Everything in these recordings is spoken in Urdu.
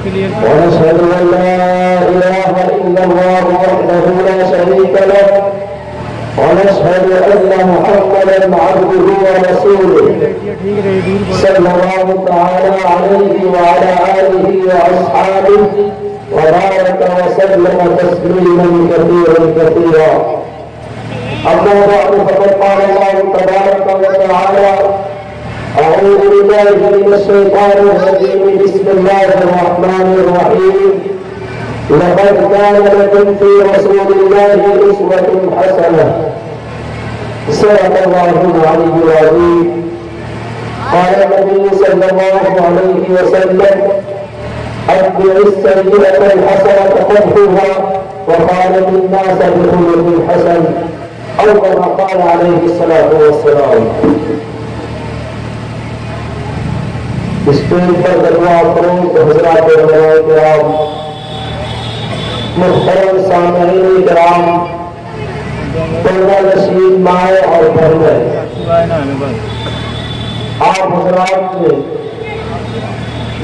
ونشهد أن لا إله إلا الله وحده لا شريك له ونشهد أن محمدا عبده ورسوله صلى الله تعالى عليه وعلى آله وأصحابه وبارك وسلم تسليما كثيرا كثيرا. أما بعد فقد قال الله تبارك وتعالى أعوذ بالله من الشيطان الرجيم بسم الله الرحمن الرحيم. لقد كان لكم في رسول الله أسوة حسنة. صدق الله العلي العظيم. قال النبي صلى الله عليه وسلم أتبع السيئة الحسنة تمحوها وخالق الناس بخلق حسن أو كما قال عليه الصلاة والسلام. اسٹیج پر دعا فروغ حضرات علماء کرام، محترم سامعین کرام، پردہ نشین مائیں اور بہنیں، آپ حضرات نے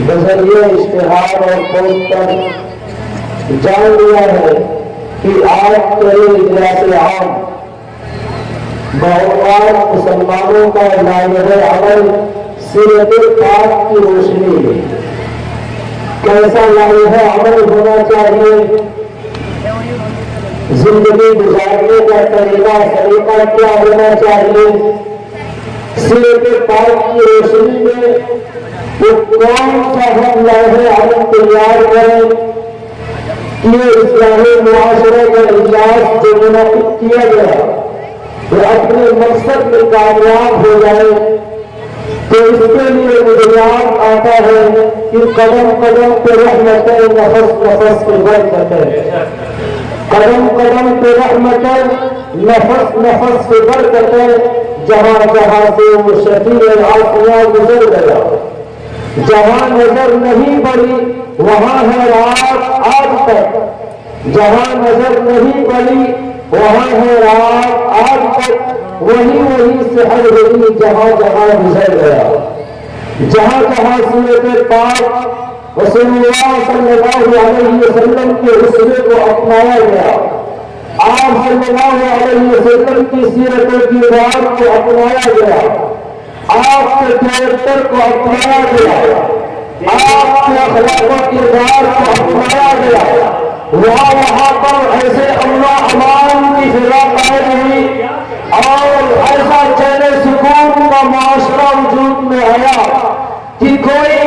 بذریعہ اشتہار اور پوسٹ پر جان لیا ہے کہ آج کے اجلاس عام باوقار مسلمانوں کا لائحہ عمل سیرت پاک کی روشنی میں کیسا لائحہ عمل ہونا چاہیے، زندگی گزارنے کا طریقہ کیا ہونا چاہیے، سیرت پاک کی روشنی میں وہ کون سا ہم لائحہ عمل تیار کریں کہ اسلامی معاشرے کا اجلاس جو منعقد کیا گیا وہ اپنے مقصد میں کامیاب ہو جائے۔ تو اس کے لیے مجھے یاد آتا ہے کہ قدم قدم پہ رحمتیں، نفس نفس پہ برکتیں، قدم قدم پہ رحمتیں، نفس نفس پہ برکتیں۔ جہاں جہاں سے وہ شفیع العافیہ گزر گیا، جہاں نظر نہیں پڑی وہاں ہے رات آج تک، جہاں نظر نہیں پڑی وہاں ہے رات آج تک، وہی سحر ہوئی جہاں جہاں گزر گیا، جہاں جہاں سیرت پاک رسول اللہ صلی اللہ علیہ وسلم کے اسوے کو اپنایا گیا، آپ صلی اللہ علیہ وسلم کی سیرت و کردار کو اپنایا گیا، آپ کے کیریکٹر کو اپنایا گیا، آپ کے اخلاق و کردار کو اپنایا گیا، وہاں پر ایسے امن و امان کی فضا قائم ہوئی اور ایسا چین سکون کا معاشرہ وجود میں آیا کہ کوئی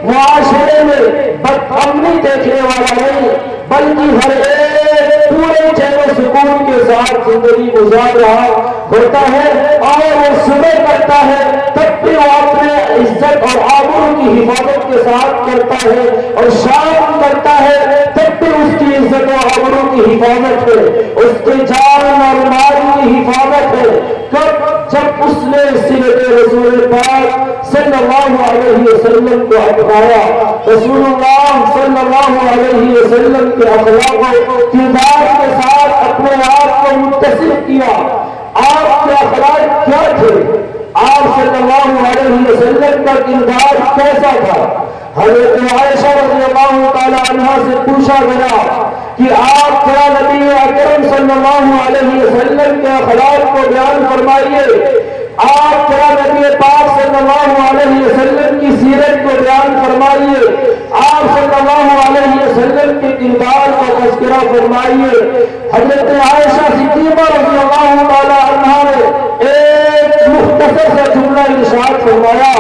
معاشرے میں بدامنی دیکھنے والا نہیں، بلکہ ہر ایک پورے چین سکون کے ساتھ زندگی گزار رہا ہوتا ہے اور وہ صبح کرتا ہے تب بھی وہ اپنے عزت اور آبرو کی حفاظت کے ساتھ کرتا ہے اور شام کرتا ہے تب بھی اس کی عزت و آبرو کی حفاظت ہے، اس کے جان اور مال کی حفاظت ہے۔ کب جب اس نے سیرت رسول علیہ وسلم کو اپنایا، رسول اللہ صلی اللہ علیہ وسلم کے اخلاق و کردار کے ساتھ اپنے آپ کو متصل کیا۔ آپ کے اخلاق کیا تھے؟ آپ صلی اللہ علیہ وسلم کا کردار کیسا تھا؟ حضرت عائشہ رضی اللہ تعالی عنہا سے پوچھا گیا کہ آپ کیا نبی اکرم صلی اللہ علیہ وسلم کے اخلاق کو بیان فرمائیے، آپ کیا نبی پاک صلی اللہ علیہ وسلم کی سیرت کو بیان فرمائیے، آپ صلی اللہ علیہ وسلم کے کردار کا تذکرہ فرمائیے۔ حضرت عائشہ صدیقہ رضی اللہ تعالی عنہا نے ایک مختصر سے جملہ ارشاد فرمایا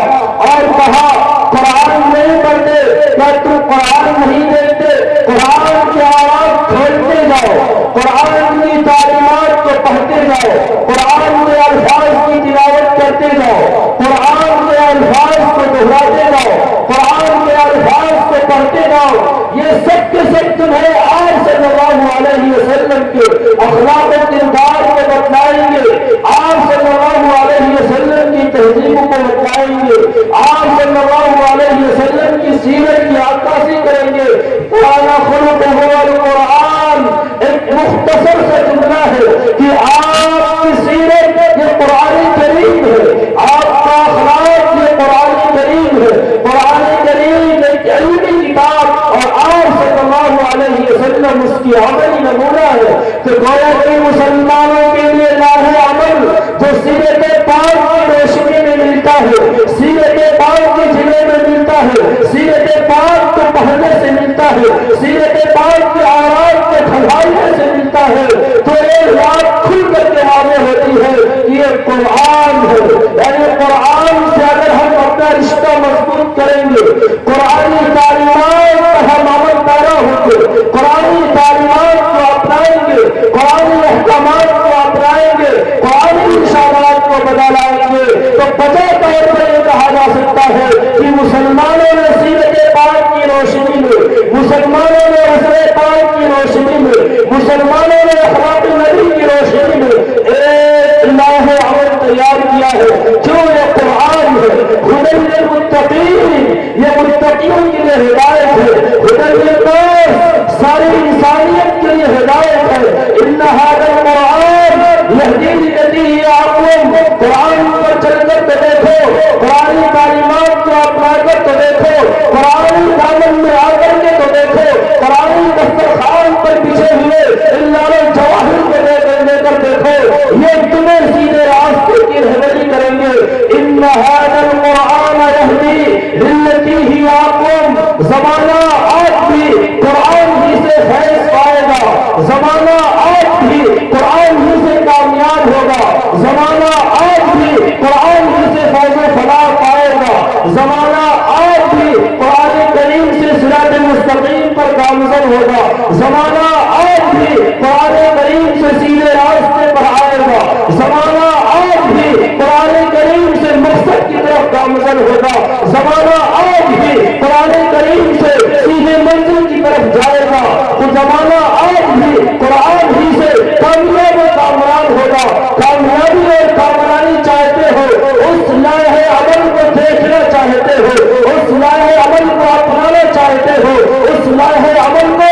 اور کہا، قرآن نہیں پڑھتے کیا تم قرآن نہیں دیکھتے؟ قرآن کی آواز کھولتے جاؤ، قرآن کی تعلیمات کو پڑھتے جاؤ، قرآن کے الفاظ کی تلاوت کرتے جاؤ، قرآن کے الفاظ کو دہراتے جاؤ، قرآن کے الفاظ کو پڑھتے جاؤ۔ یہ سب کے سب تمہیں آپ صلی اللہ علیہ وسلم کے اخلاق و کردار کو بتلائیں گے، آپ صلی اللہ علیہ وسلم کی تہذیب کو بتلائیں گے، آپ صلی اللہ علیہ وسلم کی سیرت کی عکاسی کریں گے۔ قرآن خلق القرآن ایک مختصر سا جملہ ہے کہ آپ کی سیرت یہ قرآن کریم ہے، آپ کا اخلاق یہ قرآن کریم ہے۔ قرآن کریم ایک علمی کتاب اور آپ صلی اللہ علیہ وسلم اس کی عملی نمونہ ہے کہ گویا کہ مسلمانوں کے لیے راہ عمل جو سیرت پاک کی روشنی میں ملتا ہے، سیرت پاک کے جلوے میں ملتا ہے، سیرت پاک کو پڑھنے سے ملتا ہے، سیرت پاک کے آرام کے کھلائنے سے ملتا ہے، تو ایک بات کھل کر کے واضح ہوتی ہے کہ یہ قرآن ہے۔ یعنی قرآن سے اگر ہم اپنا رشتہ مضبوط کریں گے، قرآنی تعلیمات پر ہم عمل پیرا ہوں گے، قرآنی تعلیمات کو اپنائیں گے، قرآنی احکامات کو اپنائیں گے، قرآنی ارشادات کو بدلائیں گے، تو بجا طور پر یہ کہا جا سکتا ہے کہ مسلمانوں نے سیرت پاک کی روشنی میں، مسلمانوں نے حضرت پاک کی روشنی میں، مسلمانوں نے اخلاق نبی کی روشنی میں ایک راہ عمل تیار کیا ہے جو یہ قرآن ہے۔ ہدی للمتقین، یہ متقیوں کے لیے ہدایت ہے، ہدی للناس ساری انسانیت کے لیے ہدایت ہے۔ ان ھذا القرآن یہدی للتی ہی اقوم، قرآن پر چل کر تو دیکھو، قرآنی تعلیمات کو اپنا کر تو دیکھو، قرآنی دامن میں آ کر کے تو دیکھو، قرآنی دسترخوان پر بچھے ہوئے اللہ جواہر کو لے کر دیکھو، یہ تمہیں سیدھے راستے کی رہنمائی کریں گے۔ ان ھذا القرآن یہدی للتی ہی اقوم، زمانہ آج بھی قرآن ہی سے فیض پائے گا، زمانہ آج بھی قرآن ہی سے کامیاب ہوگا، زمانہ آج بھی قرآن ہی سے فیض و فلاح پائے گا، زمانہ آج بھی قرآن کریم سے صراط مستقیم پر گامزن ہوگا، زمانہ آج بھی قرآن کریم سے سیدھے راستے پر آئے گا، زمانہ آج بھی قرآن کریم سے مقصد کی طرف گامزن ہوگا، زمانہ آج بھی قرآن کریم سے سیدھے منزل کی طرف جائے گا، تو زمانہ آج بھی قرآن ہی سے کامیاب و کامران ہوگا۔ کامیابی اور کامرانی چاہتے ہو، اس لائحہ عمل کو دیکھنا چاہتے ہو، اس لائحہ عمل کو اپنانا چاہتے ہو، اس لائحہ عمل کو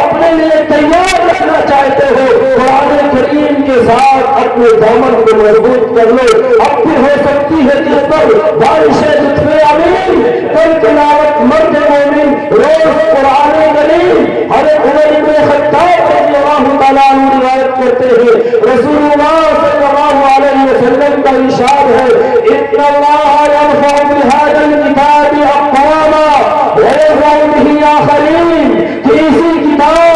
اپنے لیے تیار رکھنا چاہتے ہو، قرآن کریم کے ساتھ اپنے دامن کو مضبوط کر لو۔ اب بھی ہو سکتی ہے جس پر بارش لطف امین کل تلاوت مرد مومن روز قرآن کریم حضرت عمر بن خطاب رضی اللہ تعالیٰ عنہ روایت کرتے ہیں، رسول اللہ صلی اللہ علیہ وسلم کا ارشاد ہے، ان اللہ یرفع بہذا الکتاب اقواما ویرفع بہ آخرین، کہ اسی کتاب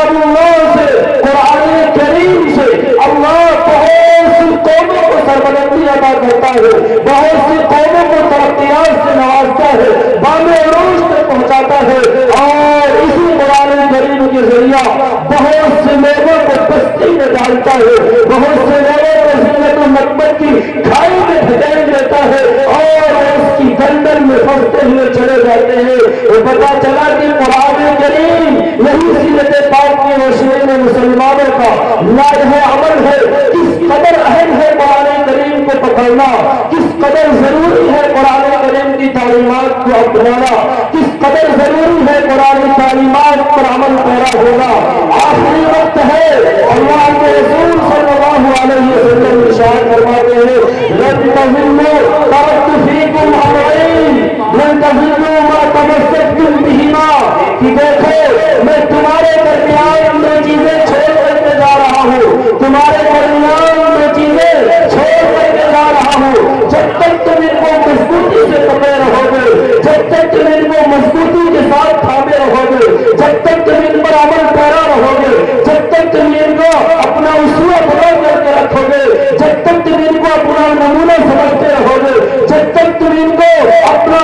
اللہ سے، قرآن کریم سے اللہ بہت سی قوموں کو سربلندی عطا کرتا ہے، بہت سی قوموں کو ترقیات سے نوازتا ہے، بام عروج تک پہنچاتا ہے، اور اسی قرآن کریم کے ذریعہ بہت سے لوگوں کو بستی میں ڈالتا ہے، بہت سے لوگوں کو ذلت و نکبت کی کھائی میں دھکیل دیتا ہے، اور اس کی گردن میں پھنستے ہوئے چلے جاتے ہیں۔ وہ پتا چلا کہ قرآن کریم یہی سیرت پاک کی روشنی میں مسلمانوں کا لائحہ عمل ہے۔ کس قدر اہم ہے قرآن کریم کو پکڑنا، کس قدر ضروری ہے قرآن کریم کی تعلیمات کو اپنانا کس قدر ضروری ہے، قرآن کی تعلیمات پر عمل پیرا ہونا آخری وقت ہے۔ اللہ کے رسول صلی اللہ علیہ وسلم ارشاد فرماتے ہیں لن تضلوا ترکت فیکم امرین لن تضلوا ما تمسکتم بہما، کہ دیکھو میں تمہارے درمیان میں چیزیں چھوڑ کر کے جا رہا ہوں، تمہارے درمیان میں چیزیں چھوڑ کر کے جا رہا ہوں، جب تک تم ان کو مضبوطی سے پکڑے رہو گے، جب تک تم ان کو مضبوطی کے ساتھ تھامے رہو گے، جب تک تم ان پر عمل پیرا رہو گے، جب تک تم ان کو اپنا اسوہ بنا کر کے رکھو گے، جب تک تم ان کو اپنا نمونہ سمجھتے رہو گے، جب تک تم ان کو اپنا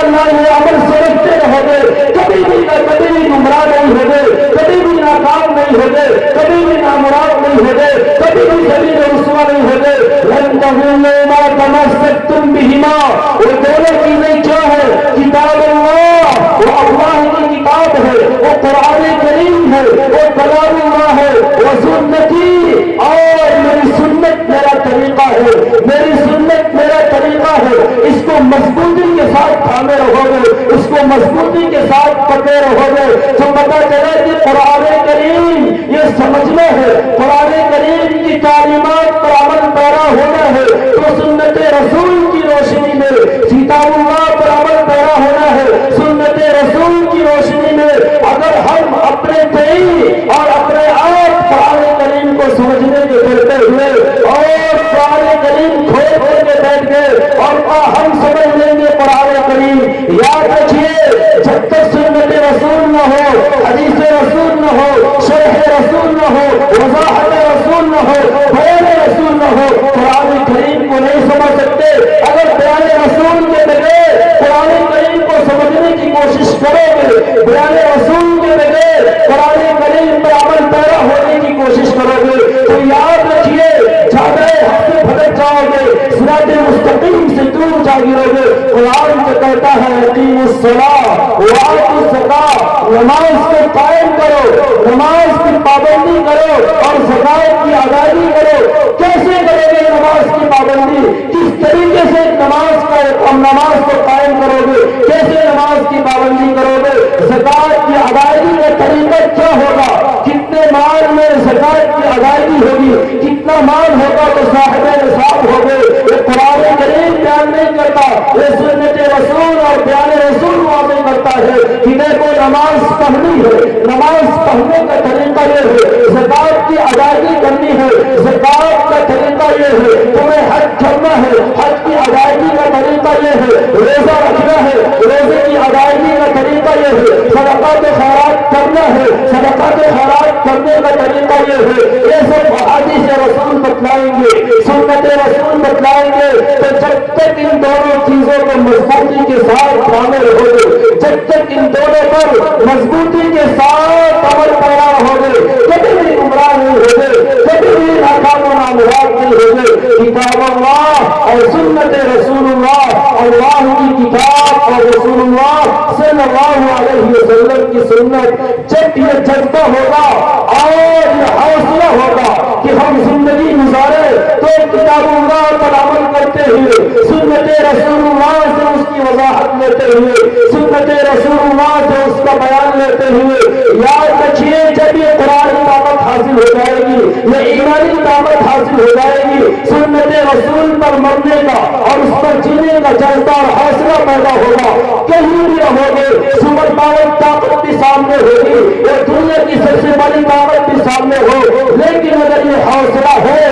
عمل سمجھتے رہو گے، کبھی بھی گمراہ نہیں ہوگے، کبھی بھی ناکام نہیں ہوگے، کبھی بھی نامراد نہیں ہوگے، کبھی بھی ذلیل و رسوا نہیں ہوگے۔ لن تضلوا ما تمسکتم بہما، وہ دونوں چیزیں کیا ہے؟ کتاب اللہ، وہ اللہ کی کتاب ہے، وہ قرآن کریم ہے، وہ کلام اللہ ہے، وہ سنتی، اور میری سنت میرا طریقہ ہے، میری سنت میرا طریقہ ہے۔ اس کو مضبوطی کے ساتھ تھامے رہو گے، اس کو مضبوطی کے ساتھ پکڑے رہو گے، تو پتا چلا کہ قرآن کریم یہ سمجھنا ہے، قرآن کریم کی تعلیمات پر عمل پیرا ہونا ہے، تو سنت رسول کی روشنی میں کتاب اللہ پر عمل پیرا ہونا ہے، سنت رسول کی روشنی میں اگر ہم اپنے دین اور اپنے آپ قرآن کریم کو سمجھنے کے کرتے ہوئے اور قرآن کریم کھول کر کے بیٹھ گئے اور ہم سمجھ لیں گے قرآن کریم، یاد رکھیے جب تک سنت رسول نہ ہو، حدیث رسول نہ ہو، شرح رسول نہ ہو، وضاحت رسول نہ ہو، بیان رسول نہ ہو، قرآن کریم کو نہیں سمجھ سکتے۔ اگر بیان رسول کے بغیر قرآن کریم کو سمجھنے کی کوشش کرو گے، بیان رسول کے بغیر قرآن کریم پر عمل پیرا ہونے کی کوشش کرو گے، تو یاد رکھیے زیادہ حق سے بھٹک جاؤ گے، صراط مستقیم سے دور جا گرو گے۔ قرآن جو کہتا ہے اقیموا الصلاۃ وآتوا الزکاۃ، نماز کو قائم کرو، نماز کی پابندی کرو اور زکات کی ادائیگی کرو۔ کیسے کرو گے نماز کی پابندی؟ کس طریقے سے نماز کو قائم کرو گے؟ کیسے نماز کی پابندی کرو گے؟ زکات کی ادائیگی کا طریقہ کیا ہوگا؟ کتنے مال میں زکات کی ادائیگی ہوگی؟ کتنا مال ہوگا تو صاحب نصاب ہوگے؟ یہ قرآن کریم بیان نہیں کرتا، یہ سنت رسول اور بیان رسول واضح کرتا ہے کہ دیکھو نماز پڑھنی ہے، نماز پڑھنے کا طریقہ یہ ہے، زکات کی ادائیگی کرنی ہے، زکات کا طریقہ یہ ہے، تمہیں حج کرنا ہے، حج کی ادائیگی کا طریقہ یہ ہے، روزہ رکھنا ہے، روزے کی ادائیگی کا طریقہ یہ ہے، صدقات خیرات کرنا ہے، صدقات خیرات کرنے کا طریقہ یہ ہے۔ یہ سب حدیث رسول بتلائیں گے، سنت رسول بتلائیں گے، تو جب تک ان دونوں چیزوں کو مضبوطی کے ساتھ تھامے رہو گے، جب تک ان دونوں پر مضبوطی کے ساتھ عمل پیرا رہو گے، کبھی بھی گمراہ نہیں ہوگے، کبھی بھی ناکام و نامراد نہیں ہوگے۔ کتاب اللہ اور سنت رسول اللہ، اللہ کی کتاب اور رسول اللہ صلی اللہ علیہ وسلم کی سنت، جب یہ جذبہ ہوگا اور یہ حوصلہ ہوگا کہ ہم زندگی گزارے تو کتاب اللہ پر عمل کرتے ہوئے، سنت رسول اللہ سے اس کی وضاحت لیتے ہوئے، سنت رسول اللہ سے اس کا بیان لیتے ہوئے، یاد رکھیے جب یہ قرآن طاقت حاصل ہو جائے گی، یہ ایمانی طاقت حاصل ہو جائے گی، سنت رسول پر مرنے کا اور اس پر جینے کا جذبہ اور حوصلہ پیدا ہوگا، کہیں بھی رہو گے سپر پاور طاقت بھی سامنے ہوگی، یہ دنیا کی سب سے بڑی طاقت بھی سامنے ہو، لیکن اگر یہ حوصلہ ہے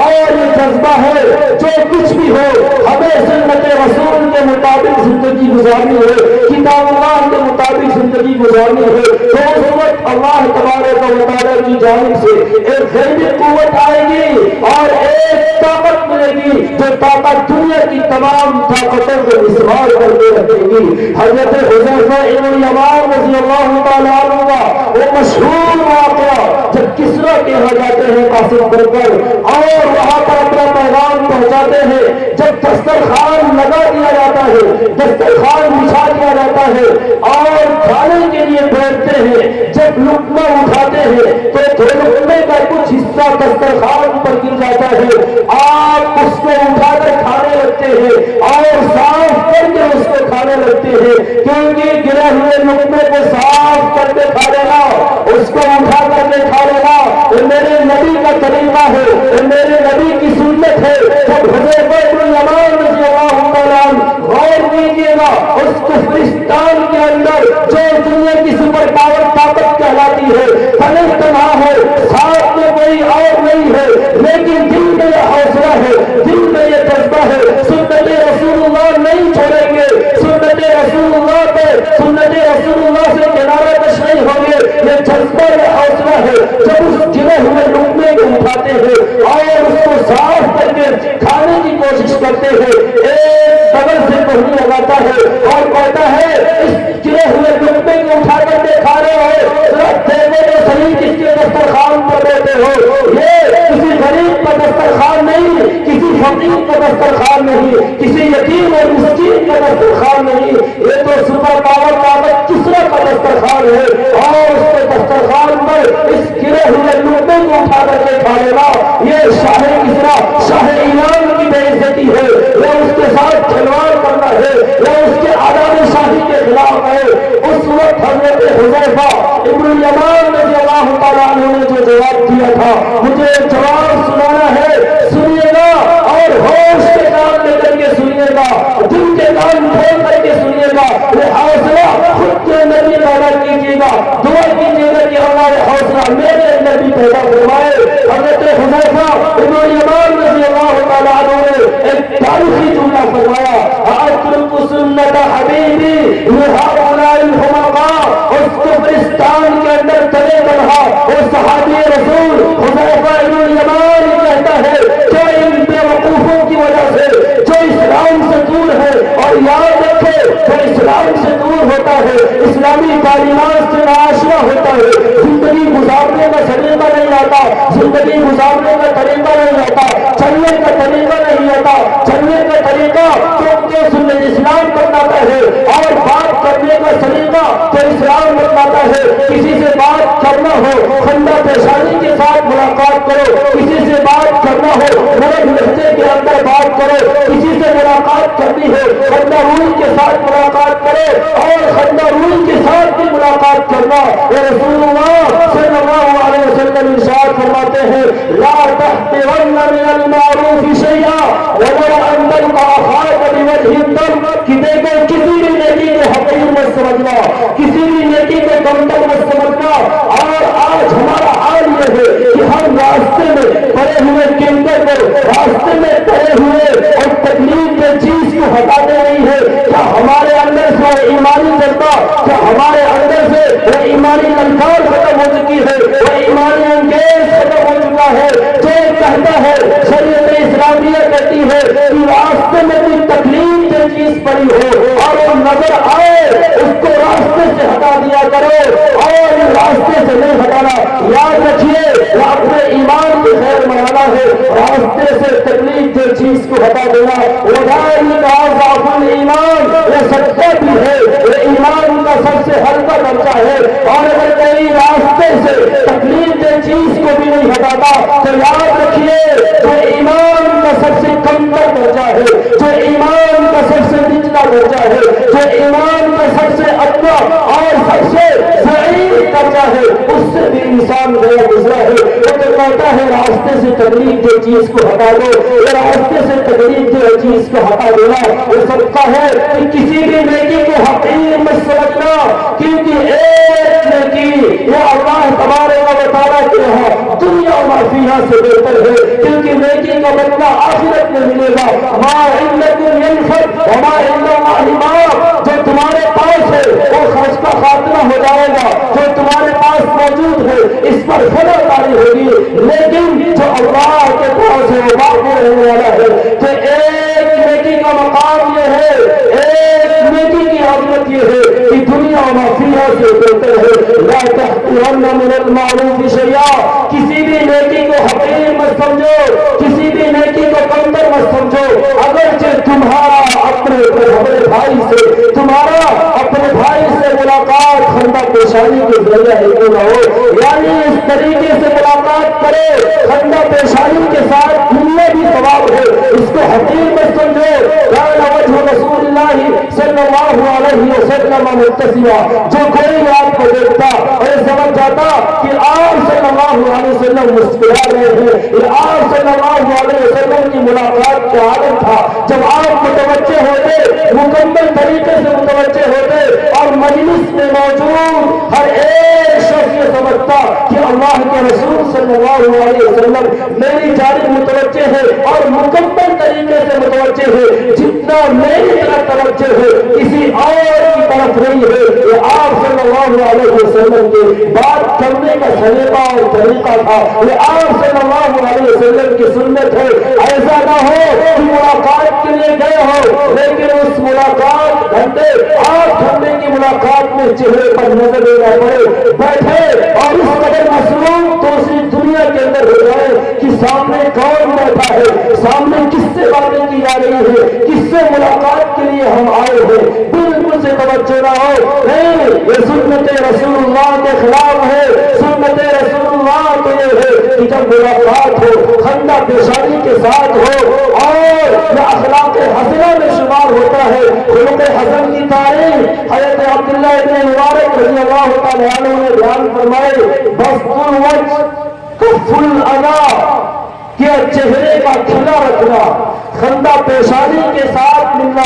اور یہ جذبہ ہے، جو کچھ بھی ہو ہمیں سنت رسول کے مطابق زندگی گزارنی ہے، کتاب اللہ کے مطابق زندگی گزارنی ہے، تو اس وقت اللہ تبارک و تعالی کی جانب سے ایک غیبی قوت آئے گی اور ایک طاقت ملے گی جو طاقت دنیا کی تمام طاقتوں کو استعمال کر کے رکھے گی۔ حضرت حذیفہ ابن یمان رضی اللہ تعالیٰ عنہ کا وہ مشہور واقعہ جب کسریٰ کے یہاں جاتے ہیں قاسم بن کر اور وہاں پر اپنا پیغام پہنچاتے ہیں، جب دسترخوان لگا دیا جاتا ہے، دسترخوان بچھا دیا جاتا ہے اور کھانے کے لیے بیٹھتے ہیں۔ جب لقمہ اٹھاتے ہیں تو لقمے کا کچھ حصہ دسترخوان پر گر جاتا ہے، آپ اس کو اٹھا کر کھانے لگتے ہیں اور صاف کر کے اس کو کھانے لگتے ہیں، کیونکہ گرے ہوئے لقمے کو صاف کر کے کھا لینا، اس کو اٹھا کر کے کھا لینا یہ میرے نبی کا طریقہ ہے، یہ میرے نبی کی سنت ہے۔ جب حذیفہ بن الیمان رضی اللہ تعالیٰ عنہ غور کیجیے گا، اس کفرستان کے اندر جو دنیا کی سپر پاور طاقت کہلاتی ہے، تنہا تنہا ہے، ساتھ میں کوئی اور نہیں ہے، لیکن دل میں یہ حوصلہ ہے، دل میں یہ جذبہ ہے، سنت رسول اللہ نہیں چھوڑیں گے، سنت رسول اللہ پہ سنت رسول اللہ سے کنارہ کش نہیں ہوں گے، یہ جذبہ یہ حوصلہ ہے۔ جب اس گرے ہوئے لقمے کو اٹھاتے ہیں اور اس کو صاف کر کے کھانے کی کوشش کرتے ہیں، ایک بغل سے پہنی لگاتا ہے اور کہتا ہے اس گرے ہوئے لقمے کو اٹھا کر کے کھا رہے ہو، ذرا دیکھو تو صحیح کس کے دسترخوان پر بیٹھے ہو، یہ کسی غریب کا دسترخوان نہیں، کسی فقیر کا دسترخوان نہیں، کسی یتیم اور مسکین کا دسترخوان نہیں، یہ تو سپر پاور طاقت کسرا کا دسترخوان ہے، اور اس کے دسترخوان پر اس گرے ہوئے لقمے کو اٹھا کر کے کھا لینا یہ شاہ کسرا، شاہ ایران کی بے عزتی ہے، یہ اس کے ساتھ کھلواڑ کرنا ہے، یہ اس کے آداب شاہی کے خلاف ہے۔ اس وقت حضرت حذیفہ ابن الیمان رضی اللہ تعالیٰ عنہ نے جو جواب دیا تھا، مجھے جواب سنانا ہے، سنیے گا اور ہوش کے کان لے کر کے سنیے گا، دل کے کان کھول کر کے سنیے گا، یہ حوصلہ خود کے اندر بھی پیدا کیجیے گا، دعا کیجیے گا کہ اللہ یہ حوصلہ میرے اندر بھی پیدا فرمائے۔ حضرت حذیفہ ابن الیمان رضی اللہ تعالیٰ عنہ نے ایک تاریخی جملہ فرمایا، اترک سنت حبیبی لہؤلاء الحمقاء، اس کفرستان کے اندر تلے بڑھا وہ صحابی رسول حذیفہ ابن الیمان کہتا ہے جو ان بے وقوفوں کی وجہ سے جو اسلام سے دور ہے، اور یاد رکھے جو اسلام سے دور ہوتا ہے اسلامی تعلیمات سے ناآشنا ہوتا ہے، زندگی گزارنے کا سلیقہ نہیں آتا، زندگی گزارنے کا طریقہ نہیں آتا، چلنے کا طریقہ نہیں آتا، چلنے کا طریقہ تو سنت اسلام بتاتا ہے، اور بات کرنے کا سلیقہ تو اسلام بتاتا ہے۔ کسی سے بات کرنا ہو خندہ پیشانی کے ساتھ ملاقات کرو، کسی سے بات کرنا ہو نرم لہجے کے اندر بات کرو، کسی سے ملاقات کرنی ہو خندہ روئی کے ساتھ ملاقات کرو، اور خندہ روئی کے ساتھ بھی ملاقات کرنا۔ رسول اللہ صلی اللہ علیہ وسلم ارشاد فرماتے ہیں لا تحقرن من المعروف شیئا ولو ان تلقى اخاك بوجه الطلب، کہ دیکھو کسی بھی نیکی کو حقیر مت سمجھنا، کسی بھی نیکی کو کمتر مت سمجھنا۔ اور آج ہمارا حال یہ ہے کہ ہم راستے میں پڑے ہوئے کیمپر کو راستے میں پڑے ہوئے اور تکلیف کے چیز کو ہٹاتے نہیں ہے۔ کیا ہمارے اندر سے وہ ایمانی جذبہ، کیا ہمارے اندر سے وہ ایمانی الفاظ ختم ہو چکی ہے، وہ ایمانی انگیز ختم ہو چکا ہے جو کہتا ہے شریعت اسلامیہ کہتی ہے کہ راستے میں کوئی تکلیف کی چیز پڑی ہو اور وہ نظر آئے اس کو راستے سے ہٹا دیا کرو، اور راستے سے نہیں ہٹانا۔ یاد رکھیے وہ اپنے ایمان کی خیر منانا ہے، راستے سے تکلیف کی چیز کو ہٹا دینا۔ ضعف الایمان، یہ صدقہ بھی ہے، یہ ایمان کا سب سے ہلکا درجہ ہے، اور اگر کہیں راستے سے تکلیف کی چیز کو بھی نہیں ہٹاتا تو یاد رکھیے جو ایمان کا سب سے کمتر درجہ ہے، جو ایمان کا سب سے نچلا درجہ ہے، جو ایمان کا سب سے ادنا اور سب سے ضعیف درجہ ہے، اس سے بھی انسان گیا گزرا ہے۔ وہ تو کہتا ہے راستے سے تکلیف کی چیز کو ہٹا دو، یہ راستے سے تکلیف کی چیز کو ہٹا دینا وہ صدقہ ہے۔ کہ کسی بھی نیکی کو حقیر مت سمجھنا، کیونکہ ایک نیکی وہ اللہ تبارک و تعالیٰ کے یہاں دنیا و ما فیہا سے بہتر ہے، کیونکہ نیکی کا بدلہ آخرت میں ملے گا۔ ما عندکم ینفد وما عند اللہ باق، جو تمہارے پاس ہے وہ خرچ کا خاتمہ ہو جائے گا، جو تمہارے پاس موجود ہے اس پر فنا کاری ہوگی، لیکن جو اللہ کے پاس ہے وہ باقی رہنے والا ہے۔ تو ایک نیکی کا مقام یہ ہے، ایک نیکی کی عظمت یہ ہے کہ دنیا و ما فیہا سے بہتر ہے۔ لا تحقرن من المعروف شیئا، کسی بھی نیکی کو حقیر مت سمجھو، کسی بھی نیکی کو کمتر مت سمجھو، اگرچہ تمہارے خندہ پیشانی کے ساتھ ملنا بھی ثواب ہے، اس کو حقیر مت سمجھو۔ کان وجہ رسول اللہ صلی اللہ علیہ وسلم مبتسما، جو کوئی آپ کو دیکھتا اور یہ سمجھ جاتا کہ آپ صلی اللہ علیہ وسلم مسکرا رہے ہیں، یہ آپ صلی اللہ علیہ وسلم کی ملاقات کا عالم تھا۔ جب آپ متوجہ ہوتے، مکمل طریقے سے متوجہ ہوتے اور مجلس میں موجود ہر ایک شخص یہ سمجھتا کہ اللہ کے رسول صلی اللہ علیہ وسلم میری جانب متوجہ ہے اور مکمل طریقے سے متوجہ ہے، جتنا میری طرف توجہ ہے کسی اور کی طرف نہیں ہے۔ یہ آپ صلی اللہ علیہ وسلم کے بات کرنے کا سلیقہ اور طریقہ تھا، یہ آپ صلی اللہ علیہ وسلم کی سنت ہے۔ ایسا نہ ہو کہ ملاقات کے لیے گئے ہو لیکن اس ملاقات گھنٹے کی ملاقات میں چہرے پر نظر دینا پڑے، بیٹھے اور اس قدر مصروف دوسری دنیا کے اندر ہو جائے کہ سامنے کون بیٹھا ہے، سامنے کس سے باتیں کی جا رہی ہے، کس سے ملاقات کے لیے ہم آئے ہیں، بالکل سے توجہ نہ ہو۔ نہیں، یہ سنت رسول اللہ کے خلاف ہے۔ سنت رسول اللہ تو یہ ہے کہ جب ملاقات ہو خندہ پیشانی کے ساتھ ہو، اور یہ اخلاق حسنہ میں شمار ہوتا ہے۔ خلق حسن کی تعریف حضرت عبداللہ ابن مبارک رضی اللہ تعالیٰ عنہ نے بیان فرمائے، بسط الوجہ کف الاذی، کہ چہرے کا کھلا رکھنا، خندہ پیشانی کے ساتھ ملنا،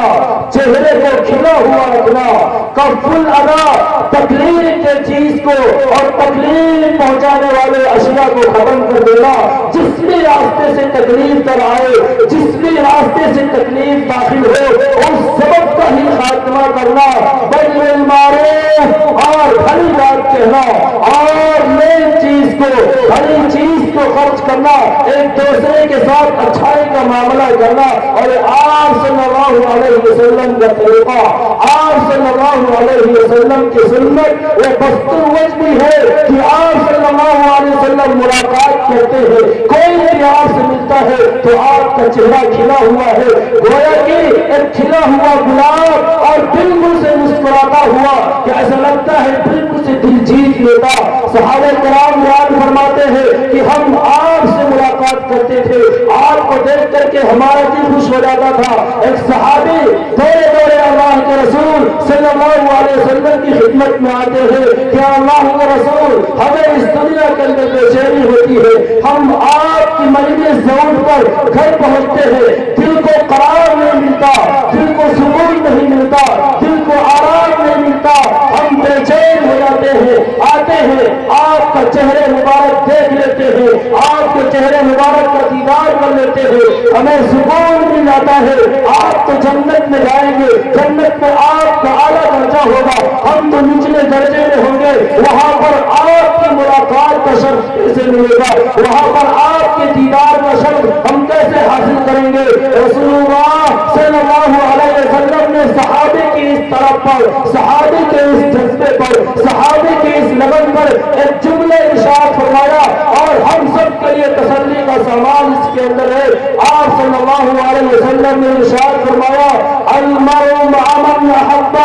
چہرے کو کھلا ہوا رکھنا، کف الاذی، تکلیف کے چیز کو اور تکلیف پہنچانے والے اشیاء کو ختم کر دینا۔ جس بھی راستے سے تکلیف کر آئے، جس بھی راستے سے تکلیف داخل ہو، اس سبب کا ہی خاتمہ کرنا، بالمعروف اور بھلی بات کہنا، اور نئی چیز کو، بھلی چیز کو خرچ کرنا، ایک دوسرے کے ساتھ اچھائی کا معاملہ کرنا۔ اور آپ صلی اللہ علیہ وسلم کا طریقہ، آپ صلی اللہ علیہ وسلم کی سنت وہ بسط الوجہ بھی ہے کہ آپ صلی اللہ علیہ وسلم ملاقات کرتے ہیں، کوئی بھی آپ سے ملتا ہے تو آپ کا چہرہ کھلا ہوا ہے، گویا کہ ایک کھلا ہوا گلاب، اور بالکل سے مسکراتا ہوا کہ ایسا لگتا ہے بالکل سے دل جیت لیتا۔ صحابہ کرام بیان فرماتے ہیں کہ ہم آپ سے ملاقات کرتے تھے، آپ کو دیکھ کر کے ہمارا دل خوش ہو جاتا تھا۔ ایک صحابی دوڑے دوڑے اللہ کے رسول صلی اللہ علیہ وسلم کی خدمت میں آتے ہیں کہ اللہ کے رسول، ہمیں اس دنیا کے اندر بے چینی ہوتی ہے، ہم آپ کی مجلس ضرور پر گھر پہنچتے ہیں، دل کو قرار نہیں ملتا، دل کو سکون نہیں ملتا، دل کو آرام نہیں ملتا، ہم بے چین ہو جاتے ہیں، آتے ہیں آپ کا چہرے مبارک دیکھ لیتے ہیں، آپ کے چہرے مبارک کا دیدار کر لیتے ہیں، ہمیں سکون مل جاتا ہے۔ آپ تو جنت میں جائیں گے، جنت میں آپ کا اعلیٰ درجہ ہوگا، ہم تو نچلے درجے میں ہوں گے، وہاں پر آپ کی ملاقات کا شرف کیسے ملے گا، وہاں پر آپ کے دیدار کا شرف ہم کیسے حاصل کریں گے۔ رسول اللہ صلی اللہ علیہ وسلم نے صحابے کی اس طرف پر، صحابے کے اس جذبے پر، صحابے کی اس لگن پر ایک جملے ارشاد فرمایا، اور ہم سب کے لیے تسلی کا سامان اس کے اندر ہے۔ آپ صلی اللہ علیہ وسلم نے ارشاد فرمایا، المرء مع من احب،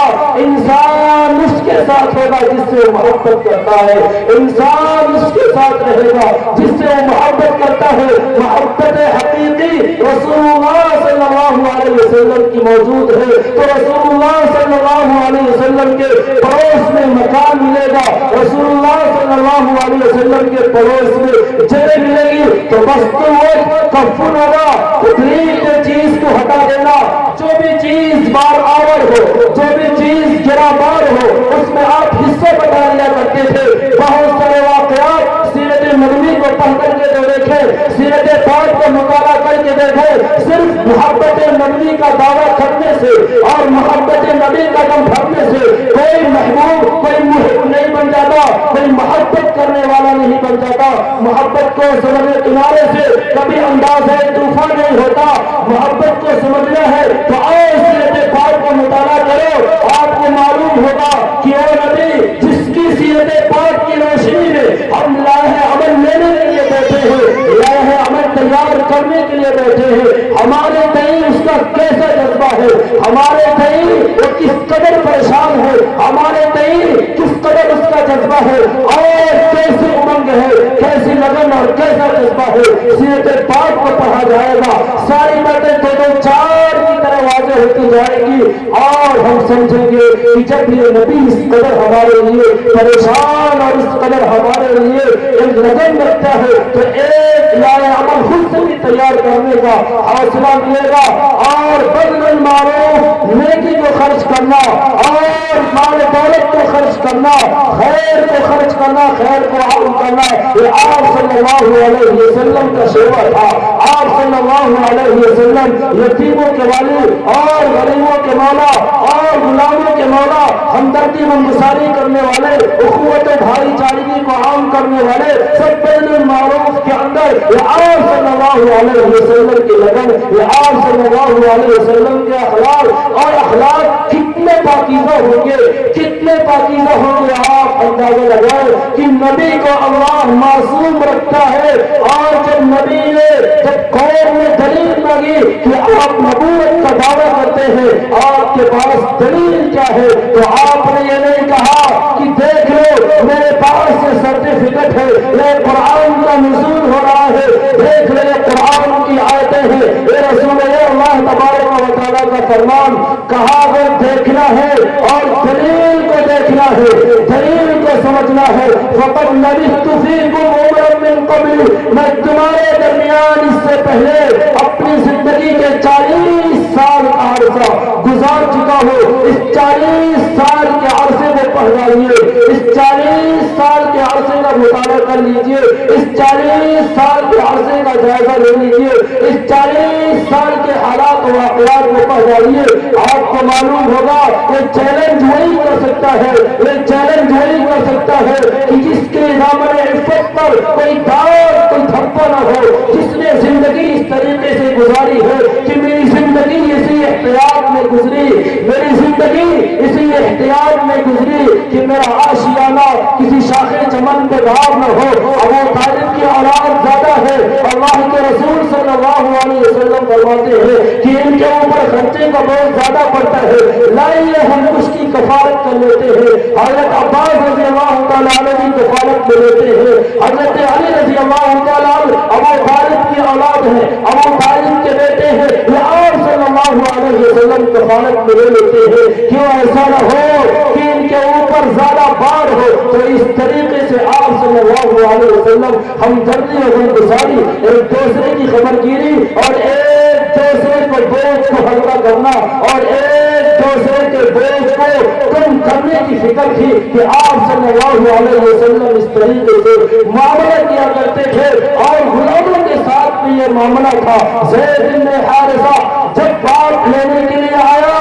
انسان اس کے ساتھ ہوگا جس سے وہ محبت کرتا ہے، انسان اس کے ساتھ رہے گا جس سے وہ محبت کرتا ہے۔ محبت حقیقی رسول اللہ صلی اللہ علیہ وسلم کی موجود ہے تو رسول اللہ صلی اللہ علیہ وسلم کے پڑوس میں مکان ملے گا، رسول اللہ صلی اللہ علیہ وسلم کے پڑوس میں جگہ ملے گی، تو بس تو وہ کفن ہوگا، تکلیف کے چیز کو ہٹا دینا۔ جو بھی چیز بار آور ہو، جو بھی چیز گرا بار ہو، اس میں آپ حصے بتا لیا کرتے تھے۔ بہت سارے واقعات سیرت نبوی کو پڑھ کر کے جو دیکھے، سیرت پاک کو مطالعہ کر کے دیکھے، صرف محبت نبوی کا دعویٰ کرنے سے اور محبت نبی کا دم بھرنے سے کوئی محبوب، کوئی محب نہیں بن جاتا، کوئی محبت کرنے والا نہیں بن جاتا۔ محبت کو سمجھنے کنارے سے کبھی انداز ہے طوفان نہیں ہوتا۔ محبت کو سمجھنا ہے تو آؤ سیرت پاک کو مطالعہ کرو، آپ کو معلوم ہوگا کہ وہ نبی جس کی سیرت پاک کی روشنی میں ہم لاہ عمل لینے کے لیے بیٹھے ہیں، لاہ عمل تیار کرنے کے لیے بیٹھے ہیں، ہمارے کہیں اس کا کیسا جذبہ ہے, ہمارے تئیں وہ کس قدر پریشان ہے, ہمارے تئیں کس قدر اس کا جذبہ ہے اور کیسی امنگ ہے, کیسی لگن اور کیسا جذبہ ہے. سیرت پاک کو پڑھا جائے گا, ساری باتیں دو دو چار کی طرح واضح ہوتی جائے گی اور ہم سمجھیں گے کہ جب یہ نبی اس قدر ہمارے لیے پریشان اور اس قدر ہمارے لیے ایک لگن رکھتا ہے تو ایک لائے عمل خود سے بھی تیار کرنے کا حوصلہ ملے گا. اور بذل المعروف, نیکی کو خرچ کرنا اور مال دولت کو خرچ کرنا, خیر کو خرچ کرنا, خیر کو عام کرنا, یہ آپ صلی اللہ علیہ وسلم کا شیوا تھا. آپ صلی اللہ علیہ وسلم یتیموں کے والی اور غریبوں کے مولا اور غلاموں کے مولا, ہمدردی منگساری کرنے والے, اخوت و بھائی چارگی کو عام کرنے والے, سب بین المعروف کے اندر یہ آپ صلی اللہ علیہ وسلم کی لگن, یہ آپ صلی اللہ علیہ وسلم کے اخلاق اور اخلاق کتنے پاکیزہ ہوں گے, کتنے پاکیزہ ہوں گے. آپ اندازہ لگائیں کہ نبی کو اللہ معصوم رکھتا ہے اور جب نبی نے جب قوم نے دلیل مانگی کہ آپ نبوت کا دعویٰ کرتے ہیں, آپ کے پاس دلیل کیا ہے, تو آپ نے یہ نہیں کہا کہ دیکھ لو میرے پاس یہ سرٹیفکیٹ ہے, یہ قرآن کا نزول ہو رہا ہے, دیکھ لو یہ قرآن کی آیتیں ہیں, یہ رسول اللہ تبارک و تعالیٰ کا فرمان. کہا وہ دیکھنا ہے اور دلیل کو دیکھنا ہے, دلیل کو سمجھنا ہے. فقط لبثت فیکم عمرا من قبل, میں تمہارے درمیان اس سے پہلے اپنی زندگی کے 40 سال کا عرصہ گزار چکا ہوں. اس 40 سال کے عرصے کو پڑھ جائیے, اس 40 سال کے عرصے کا مطالعہ کر لیجئے, اس 40 سال کے عرصے کا جائزہ لے لیجئے, اس 40 سال کے حالات و واقعات کو پڑھ جائیے. آپ کو معلوم ہوگا یہ چیلنج وہی کر سکتا ہے, یہ چیلنج وہی کر سکتا ہے کہ جس کے دامن عفت پر کوئی داغ کوئی دھبا نہ ہو, جس نے زندگی اس طریقے سے گزاری ہے کہ میری زندگی اسی احتیاط میں گزری, میری زندگی اسی احتیاط میں گزری کہ میرا آشیانہ کسی شاخ چمن پہ گھاؤ نہ ہو. ابو طالب کی اولاد زیادہ ہے, اللہ کے رسول صلی اللہ علیہ وسلم فرماتے ہیں کہ ان کے اوپر خرچے کا بہت زیادہ پڑتا ہے, لائیے ہم اس کی کفالت کر لیتے ہیں. حضرت عباس رضی اللہ تعالیٰ عنہ کی کفالت میں لیتے ہیں, حضرت علی رضی اللہ تعالیٰ عنہ ابو طالب کی اولاد ہے, ابو طالب کے بیٹے ہیں, یہ آپ صلی اللہ علیہ وسلم کفالت میں لے لیتے ہیں. کیوں ایسا نہ ہو کہ ان کے اوپر زیادہ بار ہو, تو اس طریقے سے آپ صلی اللہ علیہ وسلم ہمدردی اور غمگساری, ایک دوسرے کی خبرگیری اور ایک دوسرے کو بوجھ کو ہلکا کرنا اور ایک دوسرے کے بوجھ کو کم کرنے کی فکر تھی کہ آپ صلی اللہ علیہ وسلم اس طریقے سے معاملہ کیا کرتے تھے. اور غلاموں کے ساتھ بھی یہ معاملہ تھا. زید بن حارثہ جب باپ لینے کے لیے آیا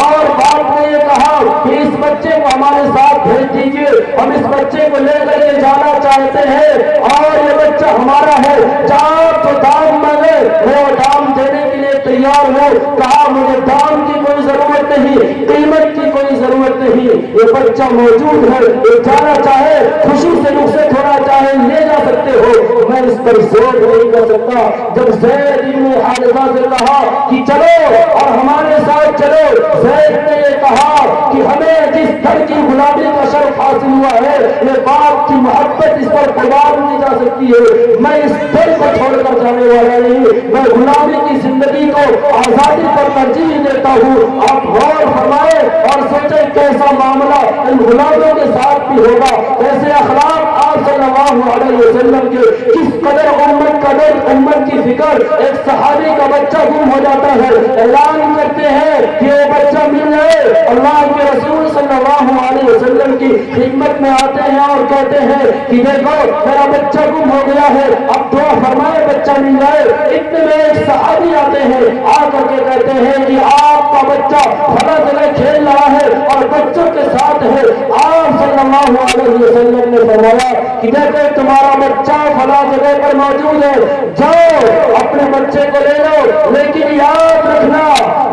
اور باپ نے یہ کہا کہ اس بچے کو ہمارے ساتھ بھیج دیجیے, ہم اس بچے کو لے کر کے جانا چاہتے ہیں اور یہ بچہ ہمارا ہے, چاپ تو دام مانگے وہ دام دینے کے لیے تیار ہو. کہا مجھے دام کی کوئی ضرورت نہیں, قیمت کی کوئی ضرورت نہیں, یہ بچہ موجود ہے, یہ جانا چاہے خوشی سے رخصت ہونا چاہے لے جا سکتے ہو, میں اس پر زور نہیں کر سکتا. جب زید بن حارثہ سے کہا کہ چلو اور ہمارے ساتھ چلو, زید نے یہ کہا کہ ہمیں جس گھر کی غلامی کا شرف حاصل ہوا ہے, یہ باپ کی محبت اس پر قربان کی جا سکتی ہے, میں اس دل کو چھوڑ کر جانے والا نہیں, میں غلامی کی زندگی کو آزادی پر ترجیح دیتا ہوں. آپ غور فرمائیں اور سوچیں کیسا معاملہ ان غلاموں کے ساتھ بھی ہوگا, کیسے اخلاق آپ صلی اللہ علیہ وسلم کے, کس قدر امت کا درد, امت کی فکر. ایک صحابی کا بچہ گم ہو جاتا ہے, اعلان کرتے ہیں کہ یہ بچہ مل جائے, اللہ کے رسول صلی اللہ علیہ وسلم کی خدمت میں آتے ہیں اور کہتے ہیں کہ دیکھو میرا بچہ گم ہو گیا ہے, اب دعا فرمائے بچہ مل جائے. اتنے میں ایک صحابی آتے ہیں, آ کر کے کہتے ہیں کہ آپ کا بچہ فلاں جگہ کھیل رہا ہے اور بچوں کے ساتھ ہے. آپ صلی اللہ علیہ وسلم نے فرمایا کہ دیکھو تمہارا بچہ فلاں جگہ پر موجود ہے, جاؤ اپنے بچے کو لے لو, لیکن یاد رکھنا,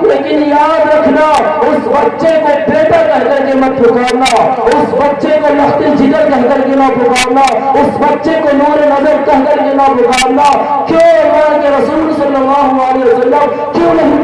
لیکن یاد رکھنا اس بچے کو بیٹا کہہ کر کے مت پکارنا, اس بچے کو لخت جگر کہہ کر کے نہ پکارنا, اس بچے کو نور نظر کہہ کر کے نہ پکارنا. کیوں اللہ کے رسول صلی اللہ علیہ وسلم کیوں نہیں